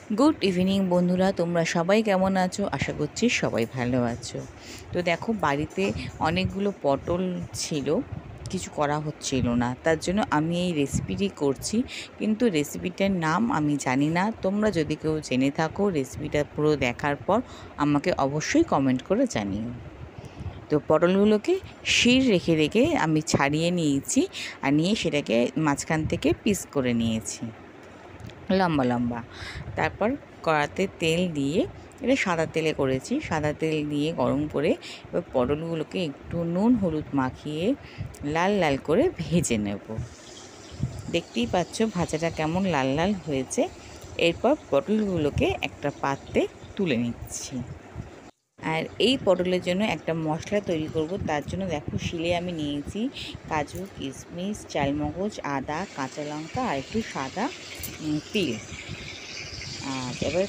Good evening বন্ধুরা, তোমরা সবাই কেমন আছো? আশা করছি সবাই ভালো আছো। তো দেখো, বাড়িতে অনেকগুলো পটল ছিল, কিছু করা হচ্ছিল না, তার জন্য আমি এই রেসিপিটি করছি। কিন্তু রেসিপিটার নাম আমি জানি না। তোমরা যদি কেউ জেনে থাকো, রেসিপিটা পুরো দেখার পর আমাকে অবশ্যই কমেন্ট করে জানিও। তো পটলগুলোকে শির রেখে রেখে আমি ছাড়িয়ে নিয়েছি, আর নিয়ে সেটাকে মাঝখান থেকে পিস করে নিয়েছি লম্বা লম্বা। তারপর কড়াতে তেল দিয়ে, এটা সাদা তেলে করেছি, সাদা তেল দিয়ে গরম করে এবার পটলগুলোকে একটু নুন হলুদ মাখিয়ে লাল লাল করে ভেজে নেব। দেখতেই পাচ্ছ ভাজাটা কেমন লাল লাল হয়েছে। এরপর পটলগুলোকে একটা পাত্রে তুলে নিচ্ছি। আর এই পটলের জন্য একটা মশলা তৈরি করব। তার জন্য দেখো, শিলে আমি নিয়েছি কাজু, কিশমিশ, চালমগজ, আদা, কাঁচা লঙ্কা আর একটু সাদা তিল। আর এবার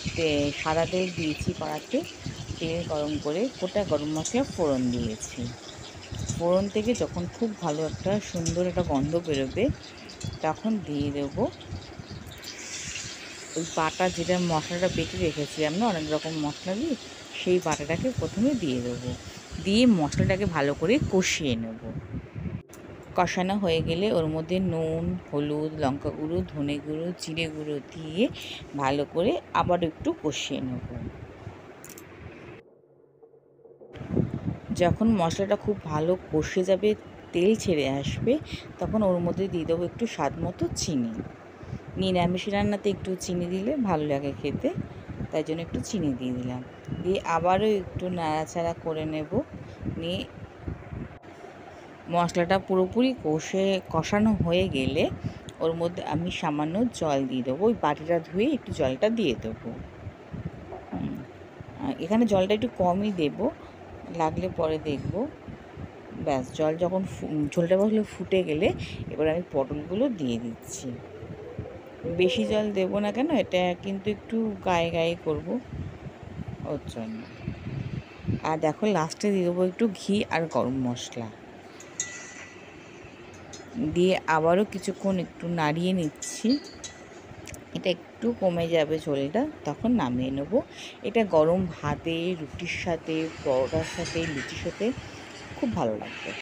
সাদা তেল দিয়েছি কড়াতে, তেল গরম করে গোটা গরম মশলা ফোড়ন দিয়েছি। ফোড়ন থেকে যখন খুব ভালো একটা সুন্দর একটা গন্ধ বেরোবে, তখন দিয়ে দেবো ওই বাটা, যেটা মশলাটা বেটে রেখেছিলাম না অনেক রকম মশলা দিয়ে, সেই বাটাটাকে প্রথমে দিয়ে দেবো। দিয়ে মশলাটাকে ভালো করে কষিয়ে নেব। কষানো হয়ে গেলে ওর মধ্যে নুন, হলুদ, লঙ্কা গুঁড়ো, ধনে গুঁড়ো, জিরে গুঁড়ো দিয়ে ভালো করে আবার একটু কষিয়ে নেব। যখন মশলাটা খুব ভালো কষে যাবে, তেল ছেড়ে আসবে, তখন ওর মধ্যে দিয়ে দেবো একটু স্বাদ মতো চিনি। নিরামিষ রান্নাতে একটু চিনি দিলে ভালো লাগে খেতে, তাই জন্য একটু চিনি দিয়ে দিলাম। দিয়ে আবারও একটু নাড়াচাড়া করে নেব। নিয়ে মশলাটা পুরোপুরি কষানো হয়ে গেলে ওর মধ্যে আমি সামান্য জল দিয়ে দেবো। ওই বাটিটা ধুয়ে একটু জলটা দিয়ে দেবো। এখানে জলটা একটু কমই দেব, লাগলে পরে দেখব। ব্যাস, জল যখন ঝোলটা ভালো ফুটে গেলে এবার আমি পটলগুলো দিয়ে দিচ্ছি। বেশি জল দেবো না, কেন এটা কিন্তু একটু গায়ে গায়ে করবো, ওর জন্য। আর দেখো, লাস্টে দিয়ে দেবো একটু ঘি আর গরম মশলা দিয়ে আবারও কিছুক্ষণ একটু নাড়িয়ে নিচ্ছি। এটা একটু কমে যাবে ঝোলটা, তখন নামিয়ে নেব। এটা গরম ভাতে, রুটির সাথে, পরোটার সাথে, লুচির সাথে খুব ভালো লাগবে।